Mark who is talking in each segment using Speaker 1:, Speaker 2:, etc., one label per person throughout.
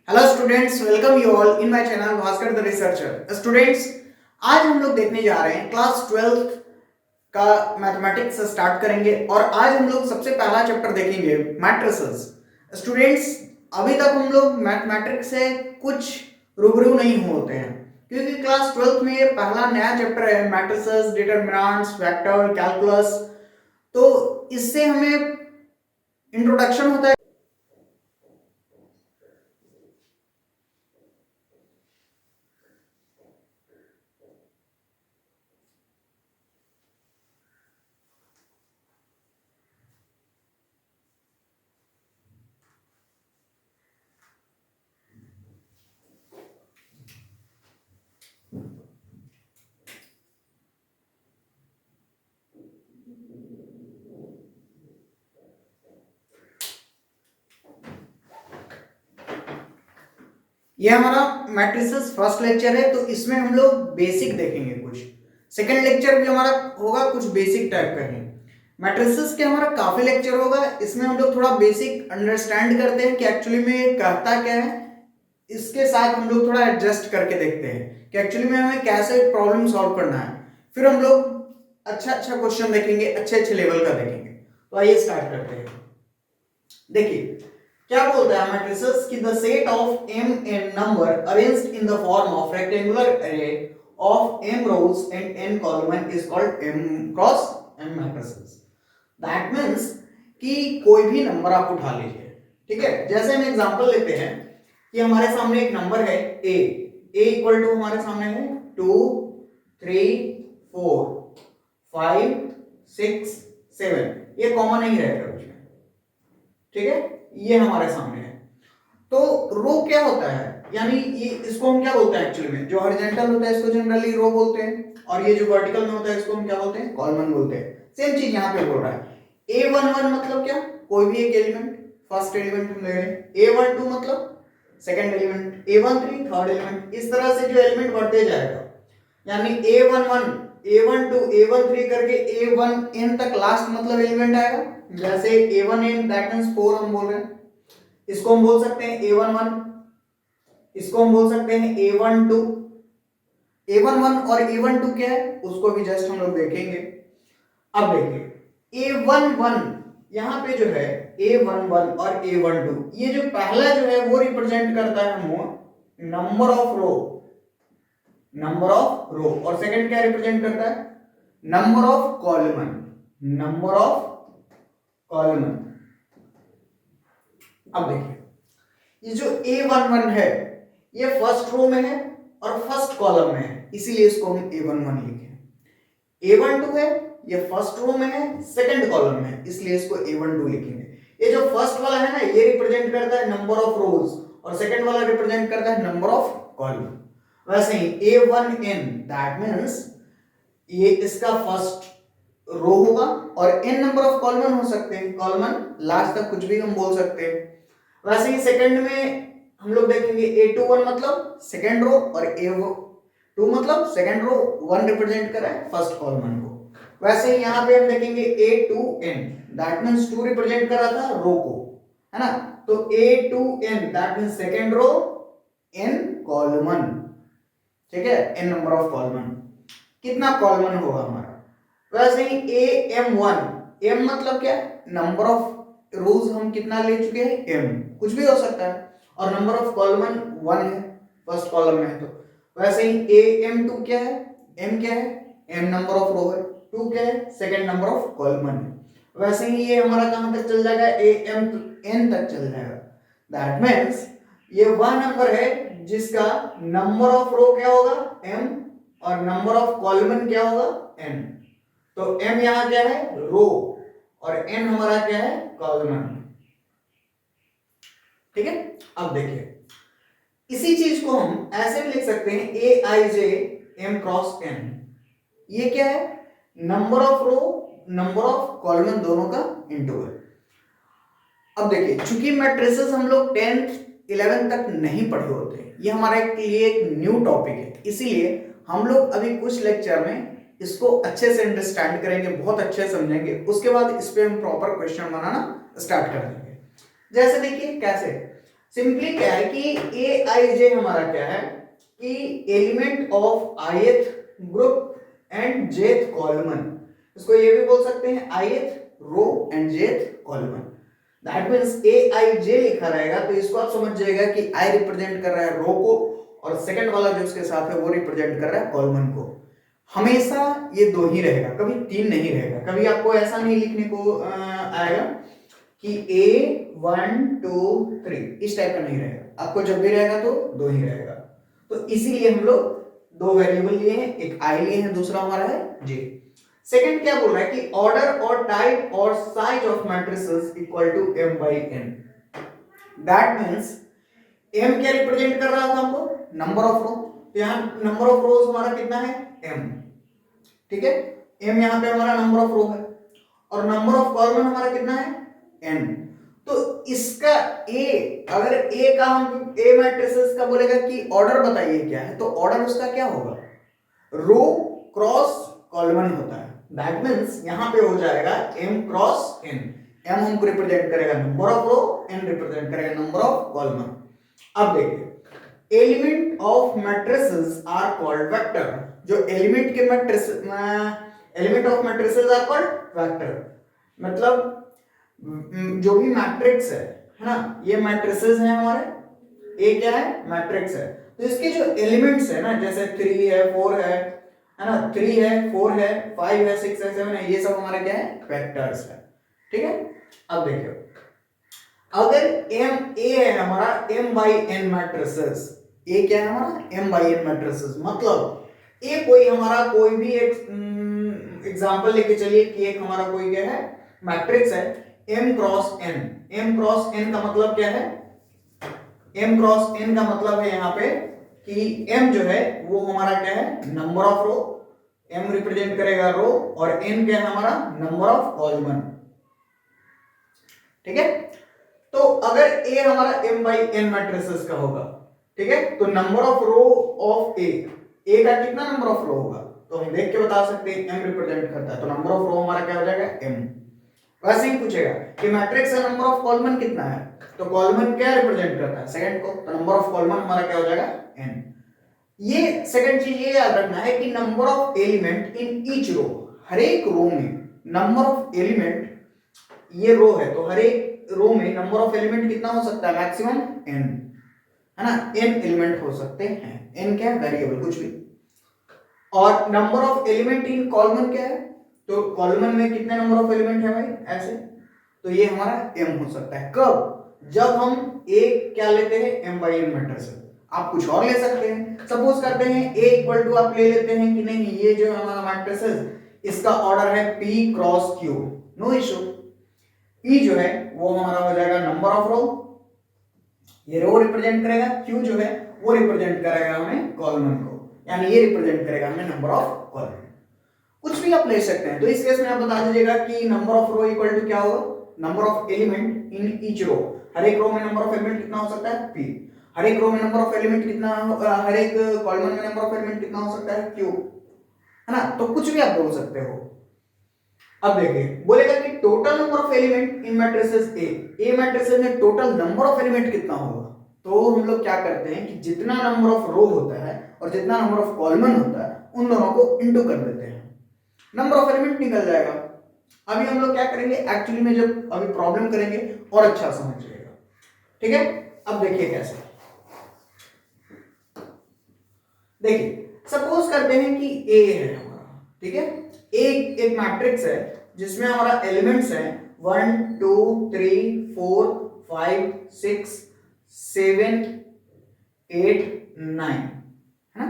Speaker 1: Hello students, welcome you all in my channel Bhaskar the researcher. Students, आज हम लोग देखने जा रहे हैं क्लास 12th का मैथमेटिक्स स्टार्ट करेंगे और आज हम लोग सबसे पहला चैप्टर देखेंगे मैट्रिसेस। स्टूडेंट्स, अभी तक हम लोग मैथमेटिक्स से कुछ रूबरू नहीं होते हैं क्योंकि क्लास 12th में ये पहला नया चैप्टर है, मैट्रिसेस, डिटरमिनेंट्स, वेक्टर, कैलकुलस। तो इससे हमें इंट्रोडक्शन होता है। ये हमारा मैट्रिसेस फर्स्ट लेक्चर है, तो इसमें हम लोग बेसिक देखेंगे कुछ। सेकंड लेक्चर भी हमारा होगा कुछ बेसिक टाइप का ही। मैट्रिसेस के हमारा काफी लेक्चर होगा, इसमें हम लोग थोड़ा बेसिक अंडरस्टैंड करते हैं कि एक्चुअली में ये कहता क्या है। इसके साथ हम लोग थोड़ा एडजस्ट करके देखते हैं कि एक्चुअली में हमें कैसे प्रॉब्लम सॉल्व करना है। फिर हम लोग अच्छा अच्छा क्वेश्चन देखेंगे, अच्छे अच्छे लेवल का देखेंगे। तो आइए स्टार्ट करते हैं। देखिए क्या बोलता है मैट्रिसेस कि the set of m n number arranged in the form of rectangular अरे of m rows and n column is called m cross m matrices। That means कि कोई भी नंबर आप उठा लीजिए, ठीक है। जैसे हम एग्जांपल लेते हैं कि हमारे सामने एक नंबर है a इक्वल टू हमारे सामने है 2 3 4 5 6 7। ये कॉमन नहीं रहेगा कुछ में, ठीक है। ये हमारे सामने है। तो रो क्या होता है, यानी ये इसको हम क्या बोलते हैं एक्चुअली में, जो हॉरिजॉन्टल होता है इसको जनरली रो बोलते हैं, और ये जो वर्टिकल में होता है इसको हम क्या बोलते हैं, कॉलम बोलते हैं। सेम चीज यहाँ पे बोल रहा है। a11 मतलब क्या, कोई भी एक एलिमेंट, फर्स्ट एलिमेंट हम ले रहे हैं। a12 मतलब second element, a13 third element. इस तरह से जो एलिमेंट बढ़ते जाएगा, यानी a11 a12 a13 करके a1n तक लास्ट मतलब एलिमेंट आएगा। जैसे a1n दैट मींस 4 हम बोल रहे हैं, इसको हम बोल सकते हैं a11, इसको हम बोल सकते हैं a12। a11 और a12 क्या है उसको भी जस्ट हम लोग देखेंगे। अब देखिए a11 यहां पे जो है a11 और a12, ये जो पहला जो है वो रिप्रेजेंट करता है number of row, number of row, और सेकंड क्या रिप्रेजेंट करता है, number of column, number of column. अब देखिए ये जो a11 है ये फर्स्ट रो में है और फर्स्ट कॉलम में है, इसीलिए इसको हम a11 लिखे। a12 है ये फर्स्ट रो में है सेकंड कॉलम में है, इसलिए इसको a12 लिखेंगे। ये जो फर्स्ट वाला है ना ये रिप्रेजेंट करता है नंबर ऑफ रोज, और सेकंड वाला रिप्रेजेंट करता है नंबर ऑफ कॉलम। वैसे ही a1n दैट मींस ये इसका फर्स्ट रो होगा, और n नंबर ऑफ कॉलम हो सकते हैं, कॉलम लास्ट तक कुछ भी हम बोल सकते हैं। वैसे ही सेकंड में हम लोग देखेंगे a21 मतलब सेकंड रो, और a2 मतलब सेकंड रो, 1 रिप्रेजेंट कर रहा है फर्स्ट कॉलम को। वैसे ही यहाँ पे हम देखेंगे a2n दैट मींस 2 रिप्रेजेंट कर रहा था रो को, है ना। तो a2n that means second row n column, ठीक है, n नंबर ऑफ कॉलम। कितना कॉलम होगा हमारा। वैसे ही am1, m मतलब क्या, नंबर ऑफ रोज हम कितना ले चुके हैं m, कुछ भी हो सकता है, और नंबर ऑफ कॉलम 1 है फर्स्ट कॉलम में है। तो वैसे ही am2 क्या है, m क्या है, m नंबर ऑफ रो है, 2 क्या है, सेकंड नंबर ऑफ कॉलम है। वैसे ही ये हमारा कहां तक चल जाएगा, am n तक चल जाएगा। दैट मींस ये वह नंबर है जिसका नंबर ऑफ रो क्या होगा m, और नंबर ऑफ कॉलम क्या होगा n। तो m यहां क्या है रो, और n हमारा क्या है कॉलम, ठीक है। अब देखिए इसी चीज को हम ऐसे भी लिख सकते हैं aij m क्रॉस n। ये क्या है, number of row number of column दोनों का इंटू है। अब देखिए चूंकि मैट्रिसेस हम लोग 10th 11th तक नहीं पढ़े होते, ये हमारे लिए एक न्यू टॉपिक है, इसीलिए हम लोग अभी कुछ लेक्चर में इसको अच्छे से अंडरस्टैंड करेंगे, बहुत अच्छे से समझेंगे, उसके बाद इस पे हम प्रॉपर क्वेश्चन बनाना स्टार्ट कर देंगे। जैसे देखिए कैसे, सिंपली क्या है कि ए आई जे हमारा क्या है कि element of ith group and jth column. इसको ये भी बोल सकते हैं ith row and jth column. That means A I J लिखा रहेगा तो इसको आप समझ जाएगा कि आई रिप्रेजेंट कर रहा है रो को और सेकंड वाला जो उसके साथ है वो रिप्रेजेंट कर रहा है कॉलम को। हमेशा ये दो ही रहेगा, कभी तीन नहीं रहेगा। कभी आपको ऐसा नहीं लिखने को आएगा कि A1 2 3 इस टाइप का नहीं रहेगा। आपको जब भी रहेगा तो दो ही रहेगा। तो इसीलिए हम लोग दो वेरिएबल लिए हैं, एक आई लिए हैं, दूसरा हमारा है जे। सेकंड क्या बोल रहा है कि ऑर्डर और टाइप और size of matrices equal to m by n। That means m क्या रिप्रेजेंट कर रहा था हमको, नंबर ऑफ रो। तो यहां नंबर ऑफ रोज हमारा कितना है m, ठीक है। m यहां पे हमारा नंबर ऑफ रो है और नंबर ऑफ कॉलम हमारा कितना है n। तो इसका a, अगर a का हम a मैट्रिसेस का बोलेगा कि ऑर्डर बताइए क्या है, तो ऑर्डर उसका क्या होगा, रो क्रॉस कॉलम होता है। दैट मींस यहां पे हो जाएगा m क्रॉस n। m हमको रिप्रेजेंट करेगा number of row, n represent करेगा नंबर ऑफ कॉलम। अब देखिए element of matrices are called vector. जो एलिमेंट के matrix element of matrices are called vector. मतलब जो भी मैट्रिक्स है ना, ये मैट्रिसेस हैं हमारे, ए क्या है मैट्रिक्स है। तो इसके जो एलिमेंट्स है ना, जैसे 3 है 4 है ना, 3 है 4 है 5 है 6 है 7 है, ये सब हमारे क्या है वेक्टर्स है, ठीक है। अब देखिए अगर m a है हमारा m by n matrices, a क्या है हमारा m by n मैट्रिसेस, मतलब a कोई हमारा कोई भी एक एग्जांपल लेके चलिए कि एक हमारा कोई क्या है मैट्रिक्स है m cross n। m cross n का मतलब क्या है, m क्रॉस n का मतलब है यहाँ पे कि m जो है वो हमारा क्या है number of row, m represent करेगा रो, और n क्या है हमारा नंबर ऑफ कॉलम, ठीक है। तो अगर a हमारा m by n मैट्रिसेस का होगा, ठीक है, तो number of row of a का कितना नंबर ऑफ रो होगा, तो हम देख के बता सकते हैं m रिप्रेजेंट करता है, तो नंबर ऑफ रो हमारा क्या हो जाएगा m। वैसे ही पूछेगा कि मैट्रिक्स का नंबर ऑफ कॉलम कितना है, तो कॉलम क्या रिप्रेजेंट करता है सेकंड को, तो नंबर ऑफ कॉलम हमारा क्या हो जाएगा n। ये सेकंड चीज ये याद रखना है कि number of element in each row, हर एक रो में नंबर ऑफ एलिमेंट, ये रो है तो हर एक रो में नंबर ऑफ एलिमेंट कितना हो सकता है मैक्सिमम n, है ना, n एलिमेंट हो सकते हैं। n क्या है वेरिएबल कुछ भी। और number of element in column क्या है, तो कॉलम में कितने नंबर ऑफ एलिमेंट है भाई ऐसे, तो ये हमारा m हो सकता है। कब, जब हम एक क्या लेते हैं m by n मैट्रिक्स। आप कुछ और ले सकते हैं, सपोज करते हैं a इक्वल टू आप ले लेते हैं कि नहीं ये जो हमारा मैट्रिक्स है इसका ऑर्डर है p cross q, no issue. p जो है वो हमारा हो जाएगा नंबर ऑफ रो, ये रो रिप्रेजेंट करेगा, q जो है वो रिप्रेजेंट करेगा हमें कॉलम को, यानी ये रिप्रेजेंट करेगा हमें नंबर ऑफ कॉलम। कुछ भी आप ले सकते हैं। तो इस केस में आप बता दीजिएगा कि number of row equal to क्या होगा, number of element in each row. हर एक रो में नंबर ऑफ एलिमेंट कितना हो सकता है p, हर एक रो में नंबर ऑफ एलिमेंट कितना, हर एक कॉलम में नंबर ऑफ एलिमेंट कितना हो सकता है q, है ना। तो कुछ भी आप बोल सकते हो। अब देखिए बोलेगा कि total number of element in matrices A matrices में टोटल नंबर ऑफ एलिमेंट कितना होगा, तो हम लोग क्या करते हैं कि जितना नंबर ऑफ रो होता है और जितना नंबर ऑफ कॉलम होता है उन दोनों को इनटू कर देते हैं, नंबर ऑफ एलिमेंट निकल जाएगा। अभी हम लोग क्या करेंगे एक्चुअली में, जब अभी प्रॉब्लम करेंगे और अच्छा समझिएगा, ठीक है। अब देखिए कैसे, देखिए सपोज करते हैं कि ए है हमारा, ठीक है, एक मैट्रिक्स है जिसमें हमारा एलिमेंट्स हैं 1 2 3 4 5 6 7 8 9, है ना,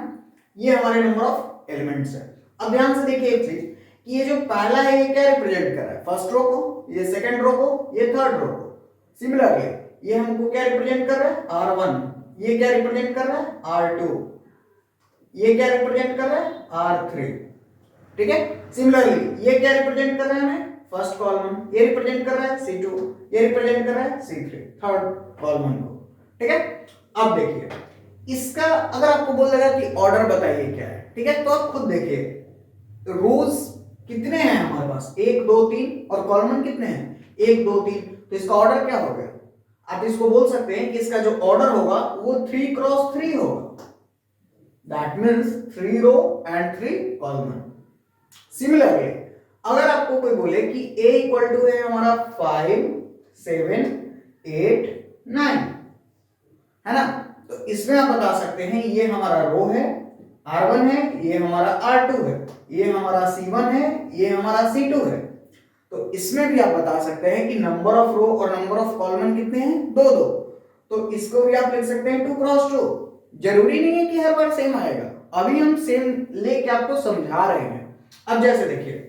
Speaker 1: ये हमारे नंबर ऑफ एलिमेंट्स है। अब ध्यान से देखिए एक चीज कि ये जो पहला है ये क्या रिप्रेजेंट कर रहा है, फर्स्ट रो को, ये सेकंड रो को, ये थर्ड रो को। सिमिलरली ये हमको क्या रिप्रेजेंट कर रहा है R1, ये क्या रिप्रेजेंट कर रहा है R2, ये क्या रिप्रेजेंट कर रहा है R3, ठीक है। सिमिलरली ये क्या रिप्रेजेंट कर रहा है हमें फर्स्ट कॉलम, ये रिप्रेजेंट कर रहा है C2, ये रिप्रेजेंट कर रहा है C3 थर्ड कॉलम को, ठीक है। अब देखिए इसका अगर आपको बोल देगा कि ऑर्डर बताइए क्या है, ठीक है, तो आप खुद देखिए रोज कितने हैं हमारे पास 1 2 3 और कॉलम कितने हैं 1 2 3, तो इसका ऑर्डर क्या हो गया, आप इसको बोल सकते हैं कि इसका जो ऑर्डर होगा वो 3x3 होगा, that means 3 row and 3 column. Similarly अगर आपको कोई बोले कि A इक्वल टू है हमारा 5 7 8 9, है ना, तो इसमें आप बता सकते हैं ये हमारा रो है R1 है, ये हमारा R2 है, ये हमारा C1 है, ये हमारा C2 है। तो इसमें भी आप बता सकते हैं कि नंबर ऑफ रो और नंबर ऑफ कॉलम कितने हैं, दो दो। तो इसको भी आप लिख सकते हैं 2x2। जरूरी नहीं है कि हर बार सेम आएगा, अभी हम सेम लेके आपको समझा रहे हैं। अब जैसे देखिए,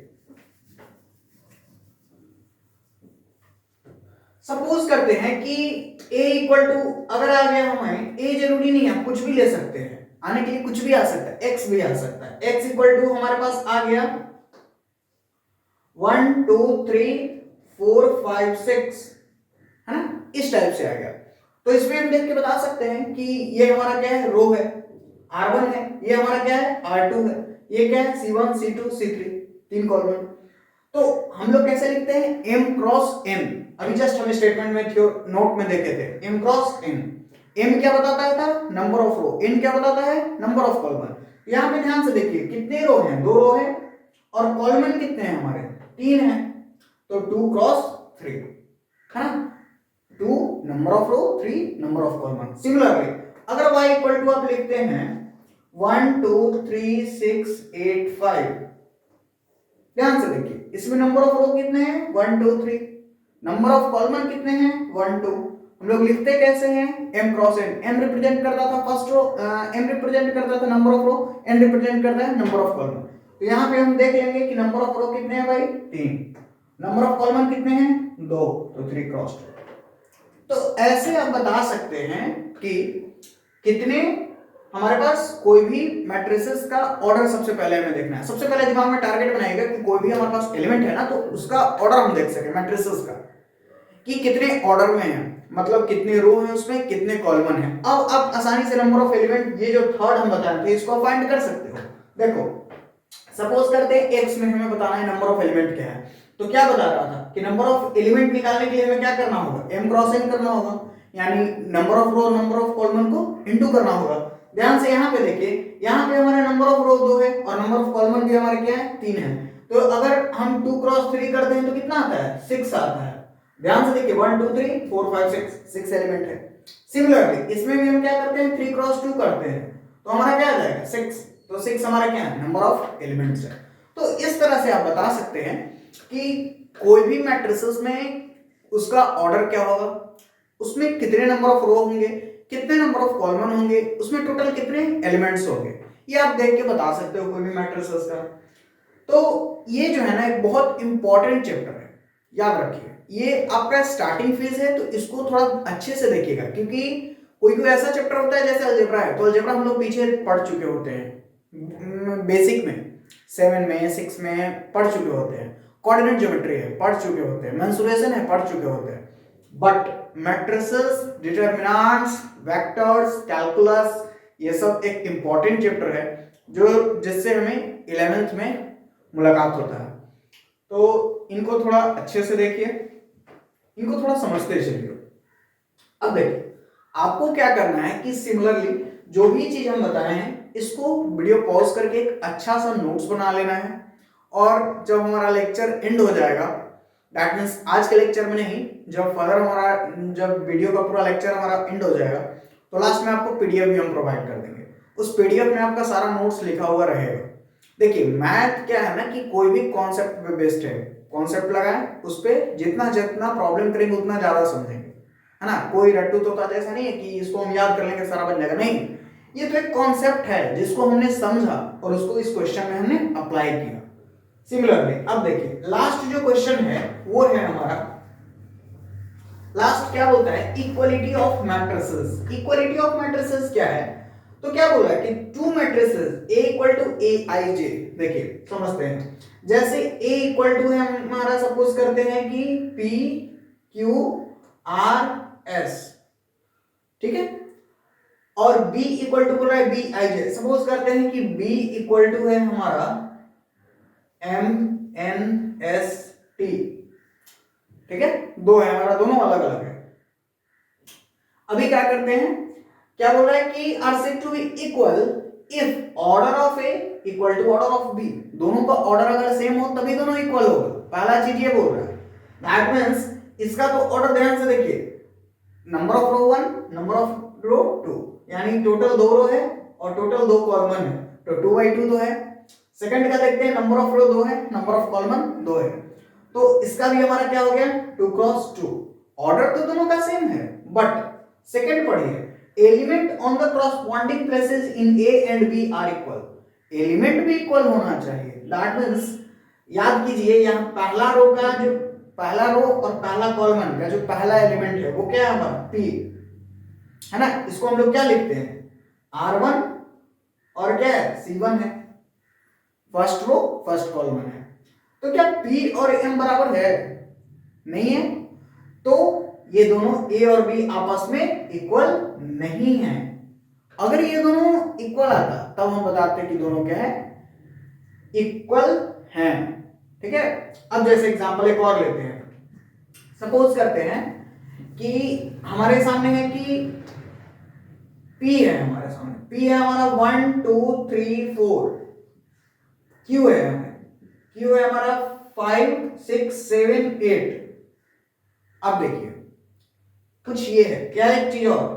Speaker 1: सपोज करते हैं कि a इक्वल टू, अगर आ गया हमें a, जरूरी नहीं है, कुछ भी ले सकते हैं, आने के लिए कुछ भी आ सकता है, x भी आ सकता है। x इक्वल टू हमारे पास आ गया 1 2 3 4 5 6, है ना, इस टाइप से आ गया। तो इसमें हम देख के बता सकते हैं कि ये हमारा क्या है, रो है, R1 है, ये हमारा क्या है, R2 है, ये क्या है, C1 C2 C3, 3 कॉलम। तो हम लोग कैसे लिखते हैं, m क्रॉस n। अभी जस्ट हम स्टेटमेंट में नोट में देखे थे, m क्रॉस n। m क्या बताता था, नंबर ऑफ रो, n क्या बताता है, नंबर ऑफ कॉलम। यहाँ पे ध्यान से देखिए कितने रो हैं, 2 रो है, और कॉलम कितने हैं हमारे, 3 हैं, तो 2 क्रॉस 3, है ना, 2 number of row, 3 number of column. Similarly अगर y इक्वल टू आप लिखते हैं 1 2 3 6 8 5, ध्यान से देखिए इसमें नंबर ऑफ रो कितने हैं, 1 2 3, नंबर ऑफ कॉलम कितने हैं, 1 2। हम लोग लिखते कैसे हैं, m cross n। m represent करता था फर्स्ट रो, m रिप्रेजेंट करता था number of row, n represent करता है नंबर ऑफ कॉलम। तो यहाँ पे हम देख लेंगे कि नंबर ऑफ रो कितने हैं भाई, 3, नंबर ऑफ कॉलम कितने हैं, 2, तो 3 क्रॉस 2। तो ऐसे आप बता सकते हैं कि कितने हमारे पास कोई भी मैट्रिसेस का ऑर्डर सबसे पहले हमें देखना है। सबसे पहले दिमाग में टारगेट बनाएगा कि कोई भी हमारे पास एलिमेंट है ना, तो उसका ऑर्डर हम देख सके मैट्रिसेस का, कि कितने ऑर्डर में है, मतलब कितने रो हैं उसमें, कितने कॉलम हैं। अब आप आसानी से नंबर ऑफ एलिमेंट, ये जो थर्ड हम बताए थे, इसको फाइंड कर सकते हो। देखो सपोज करते हैं x में हमें बताना है नंबर ऑफ एलिमेंट क्या है, तो क्या बता रहा था कि नंबर ऑफ एलिमेंट निकालने के लिए हमें क्या करना होगा, m क्रॉस n करना होगा, यानी number of row number of column को इनटू करना होगा। ध्यान से यहाँ पे देखिए, यहाँ पे हमारे नंबर ऑफ रो 2 है और नंबर ऑफ कॉलम भी हमारे क्या है, 3 है। तो अगर हम 2 क्रॉस 3 करते हैं तो कितना आता है, 6 आता है। ध्यान से देखिए 1 2 3 4 5 6 एलिमेंट है। सिमिलरली इसमें भी हम क्या करते हैं, 3 क्रॉस 2 करते हैं, तो हमारा क्या आ जाएगा, 6। तो 6 हमारा क्या है, नंबर ऑफ एलिमेंट्स है। तो इस तरह से आप बता सकते हैं कि कोई भी मैट्रिसेस में उसका ऑर्डर क्या होगा, उसमें कितने नंबर ऑफ रो होंगे, कितने नंबर ऑफ कॉलम होंगे, उसमें टोटल कितने एलिमेंट्स होंगे, ये आप देख के बता सकते हो कोई भी मैट्रिसेस का। तो ये जो है ना एक बहुत इंपॉर्टेंट चैप्टर है, याद रखिए। ये आपका स्टार्टिंग फेज है, तो इसको थोड़ा अच्छे से देखिएगा, क्योंकि कोई कोई ऐसा चैप्टर होता है जैसे अलजेब्रा है, तो अलजेब्रा हम लोग पीछे पढ़ चुके होते हैं, बेसिक में 7 में 6 में पढ़ चुके होते हैं, कोऑर्डिनेट ज्योमेट्री है पढ़ चुके होते हैं, मेंसुरेशन है पढ़ चुके होते हैं। But matrices, determinants, vectors, calculus, ये सब एक इंपॉर्टेंट चैप्टर है जो जिससे हमें 11th में मुलाकात होता है। तो इनको थोड़ा अच्छे से देखिए, इनको थोड़ा समझते चलिए। अब देखिए आपको क्या करना है कि सिमिलरली जो भी चीज हम बताए हैं इसको वीडियो पॉज करके एक अच्छा सा नोट्स बना लेना है, और जब हमारा लेक्चर एंड हो जाएगा, दैट मीन्स आज के लेक्चर में नहीं, जब फर्दर हमारा, जब वीडियो का पूरा लेक्चर हमारा एंड हो जाएगा, तो लास्ट में आपको पीडीएफ भी हम प्रोवाइड कर देंगे। उस पीडीएफ में आपका सारा नोट्स लिखा हुआ रहेगा। देखिए मैथ क्या है ना कि कोई भी कॉन्सेप्ट पे बेस्ड है, कॉन्सेप्ट लगाएं, उस पर जितना जितना प्रॉब्लम करेंगे उतना ज्यादा समझेंगे, है ना। कोई रट्टू तोता जैसा नहीं है कि इसको हम याद कर लेंगे सारा बन जाएगा, नहीं। ये तो एक कॉन्सेप्ट है जिसको हमने समझा और उसको इस क्वेश्चन में हमने अप्लाई किया। सिमिलरली अब देखिए लास्ट जो क्वेश्चन है वो है हमारा, लास्ट क्या बोलता है, equality of matrices. Equality of matrices क्या है, तो क्या बोल रहा है कि two matrices A equal to AIJ। देखिए समझते हैं, जैसे A इक्वल टू है हमारा, सपोज करते हैं कि PQRS, ठीक है, और B इक्वल टू बोल रहा है BIJ। सपोज करते हैं कि B इक्वल टू है हमारा MNST, ठीक है, दो है हमारा, दोनों अलग अलग है। अभी क्या करते हैं, क्या बोल रहा है कि are said to be equal if order of A equal to order of B, दोनों का ऑर्डर अगर सेम हो तभी दोनों इक्वल होगा, पहला चीज ये बोल रहा है। दैट मींस इसका तो ऑर्डर ध्यान से देखिए, number of row 1 number of row 2, यानी टोटल 2 रो है और टोटल 2 कॉलम है, तो 2/2 तो है। सेकंड का देखते हैं, नंबर ऑफ रो 2 है, नंबर ऑफ कॉलम 2 है, तो इसका भी हमारा क्या हो गया 2x2। ऑर्डर तो दोनों का सेम है, बट सेकंड पढ़िए, element on the corresponding places in A and B are equal, element भी इक्वल होना चाहिए। दैट मींस याद कीजिए, यहाँ पहला रो का जो पहला रो और पहला कॉलम का जो पहला एलिमेंट है वो क्या है हमारा p है ना, इसको हम लोग क्या लिखते हैं r1 और क्या है c1 है, फर्स्ट रो फर्स्ट कॉलम है। तो क्या p और m बराबर है, नहीं है, तो ये दोनों a और b आपस में इक्वल नहीं है। अगर ये दोनों इक्वल आता तब हम बताते कि दोनों क्या है इक्वल हैं, ठीक है। अब जैसे एग्जांपल एक और लेते हैं, सपोज करते हैं कि हमारे सामने है कि P है, हमारे सामने P है हमारा 1 2 3 4, Q है हमारा 5 6 7 8। अब देखिए कुछ ये है क्या, एक चीज और,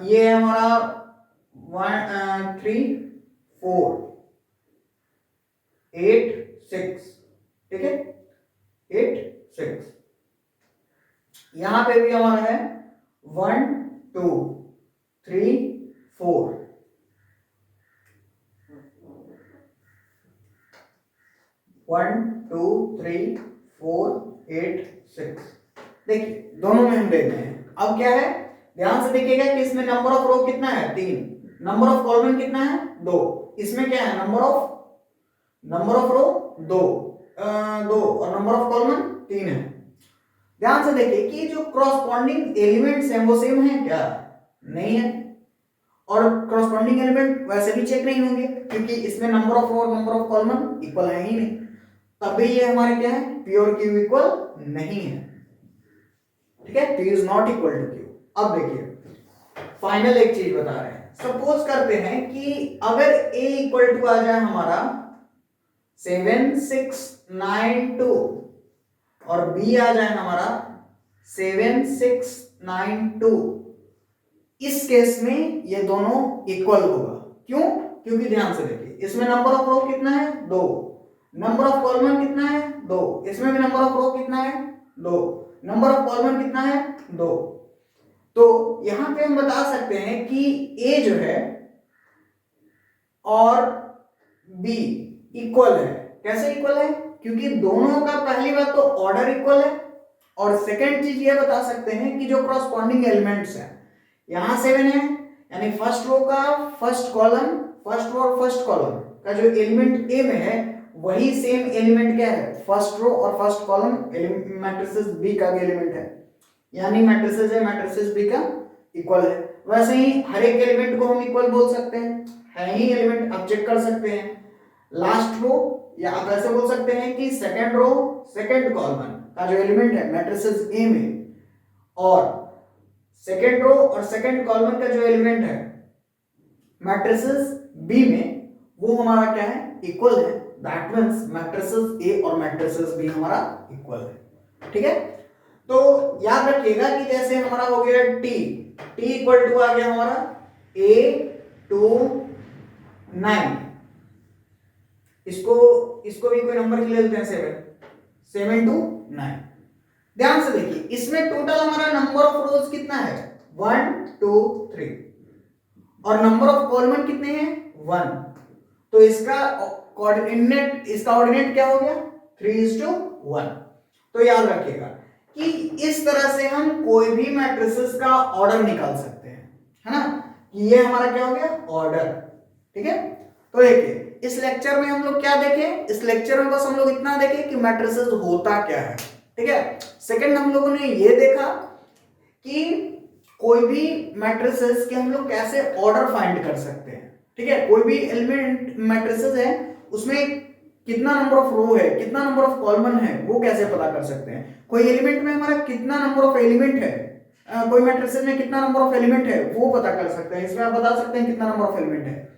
Speaker 1: ये है हमारा 1 3 4 8 6, ठीक है 8 6, यहां पे भी हमारा है 1 2 3 4, वन टू थ्री फोर 8 6। देखिए दोनों में हम देते हैं। अब क्या है, ध्यान से देखिएगा कि इसमें नंबर ऑफ रो कितना है 3, नंबर ऑफ कॉलम कितना है 2, इसमें क्या है नंबर ऑफ रो 2 और नंबर ऑफ कॉलम 3 है। ध्यान से देखिए कि जो क्रॉसपॉन्डिंग एलिमेंट्स हैं वो सेम है क्या, नहीं है, और क्रॉसपॉन्डिंग एलिमेंट वैसे भी चेक नहीं होंगे क्योंकि इसमें नंबर ऑफ रो और नंबर ऑफ कॉलम इक्वल है ही नहीं, तभी ये हमारे क्या है P और Q इक्वल नहीं है, ठीक है, P is not equal to Q। अब देखिए फाइनल एक चीज बता रहे हैं, सपोज करते हैं कि अगर A इक्वल टू आ जाए हमारा 7 6 9 2 और B आ जाए हमारा 7 6 9 2, इस केस में ये दोनों इक्वल होगा। क्यों, क्योंकि ध्यान से देखिए इसमें नंबर ऑफ रो कितना है 2, नंबर ऑफ कॉलम कितना है 2, इसमें भी नंबर ऑफ रो कितना है 2, नंबर ऑफ कॉलम कितना है 2। तो यहां पे हम बता सकते हैं कि A जो है और B इक्वल है। कैसे इक्वल है, क्योंकि दोनों का पहली बात तो ऑर्डर इक्वल है, और सेकंड चीज ये बता सकते हैं कि जो कॉरस्पॉन्डिंग एलिमेंट्स हैं, यहां 7 है यानी फर्स्ट रो का फर्स्ट कॉलम, फर्स्ट रो और फर्स्ट कॉलम का जो एलिमेंट A में है वही सेम एलिमेंट क्या है फर्स्ट रो और फर्स्ट कॉलम मैट्रिसेस B का भी एलिमेंट है, यानी मैट्रिसेस है मैट्रिसेस B का इक्वल है। वैसे ही हर एक एलिमेंट को हम इक्वल बोल सकते हैं, है ही एलिमेंट, आप चेक कर सकते हैं लास्ट रो, या आप ऐसे बोल सकते हैं कि सेकंड रो सेकंड कॉलम का जो एलिमेंट है मैट्रिसेस A में और सेकंड रो और सेकंड कॉलम का जो एलिमेंट है मैट्रिसेस B में वो हमारा क्या है इक्वल है। दैट मींस मैट्रिसेस A और मैट्रिसेस B हमारा इक्वल है, ठीक है। तो याद रखिएगा कि जैसे हमारा हो गया T इक्वल टू आ गया हमारा A 2 9, इसको भी कोई नंबर ले लेते हैं 7 2 9। ध्यान से देखिए इसमें टोटल हमारा नंबर ऑफ रोज कितना है 1 2 3 और नंबर ऑफ कॉलम कितने हैं 1, तो इसका ऑर्डिनेट क्या हो गया 3:1। तो याद रखिएगा कि इस तरह से हम कोई भी मैट्रिसेस का ऑर्डर निकाल सकते हैं, है ना, कि ये हमारा क्या हो गया ऑर्डर, ठीक है। तो देखिए इस लेक्चर में हम लोग क्या देखें, इस लेक्चर में बस हम लोग इतना देखें कि मैट्रिसेस होता क्या है, ठीक है। सेकंड हम लोगों ने ये देखा कि कोई भी मैट्रिसेस के हम लोग कैसे ऑर्डर फाइंड कर सकते हैं, ठीक है। कोई भी एलिमेंट मैट्रिसेस है उसमें कितना नंबर ऑफ रो है कितना नंबर ऑफ कॉलम है वो कैसे पता कर सकते हैं, कोई एलिमेंट में हमारा कितना नंबर ऑफ एलिमेंट है कोई मैट्रिसेस में कितना नंबर ऑफ एलिमेंट है वो पता कर सकते हैं। इसमें आप बता सकते हैं कितना नंबर ऑफ एलिमेंट है।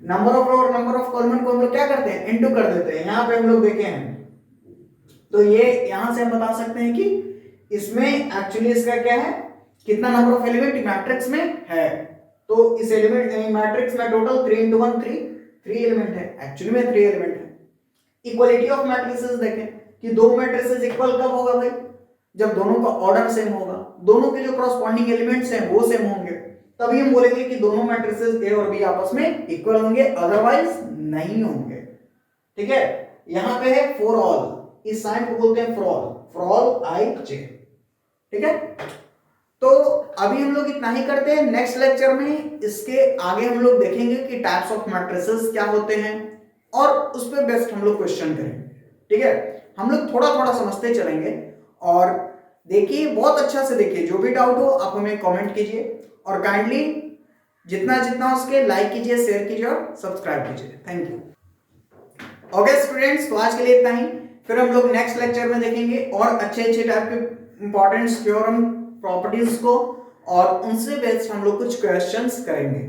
Speaker 1: नंबर ऑफ रो और नंबर ऑफ कॉलम को हम लोग क्या करते हैं, इनटू कर देते हैं। यहाँ पे हम लोग देखे हैं, तो ये यहां से हम बता सकते हैं कि इसमें एक्चुअली इसका क्या है, कितना नंबर ऑफ एलिमेंट मैट्रिक्स में है। तो इस एलिमेंट मैट्रिक्स में टोटल 3 into 1 3 एलिमेंट है, एक्चुअली में 3 एलिमेंट है। इक्वलिटी ऑफ मैट्रिसेस देखें कि दो मैट्रिसेस इक्वल कब होगा भाई, जब दोनों का ऑर्डर सेम होगा, दोनों के जो कॉरस्पॉन्डिंग एलिमेंट्स हैं वो सेम होंगे, तभी हम बोलेंगे कि दोनों मैट्रिसेस ए और बी आपस में इक्वल होंगे, अदरवाइज नहीं होंगे। ठीक है, यहां पे है फॉर ऑल, इस साइन को बोलते हैं फॉर ऑल आई जे। ठीक है, तो अभी हम लोग इतना ही करते हैं। नेक्स्ट लेक्चर में इसके आगे हम लोग देखेंगे कि टाइप्स ऑफ मैट्रिसेस क्या होते हैं और उस पर बेस्ट हम लोग क्वेश्चन करेंगे। ठीक है, हम लोग थोड़ा थोड़ा समझते चलेंगे और देखिए, बहुत अच्छा से देखिए, जो भी डाउट हो आप हमें कमेंट कीजिए और काइंडली जितना जितना उसके लाइक कीजिए, शेयर कीजिए और सब्सक्राइब कीजिए। Thank you. ओके स्टूडेंट्स, तो आज के लिए इतना ही, फिर हम लोग नेक्स्ट लेक्चर में देखेंगे और अच्छे अच्छे टाइप के इंपॉर्टेंट थ्योरम प्रॉपर्टीज को, और उनसे बेस्ड हम लोग कुछ क्वेश्चंस करेंगे।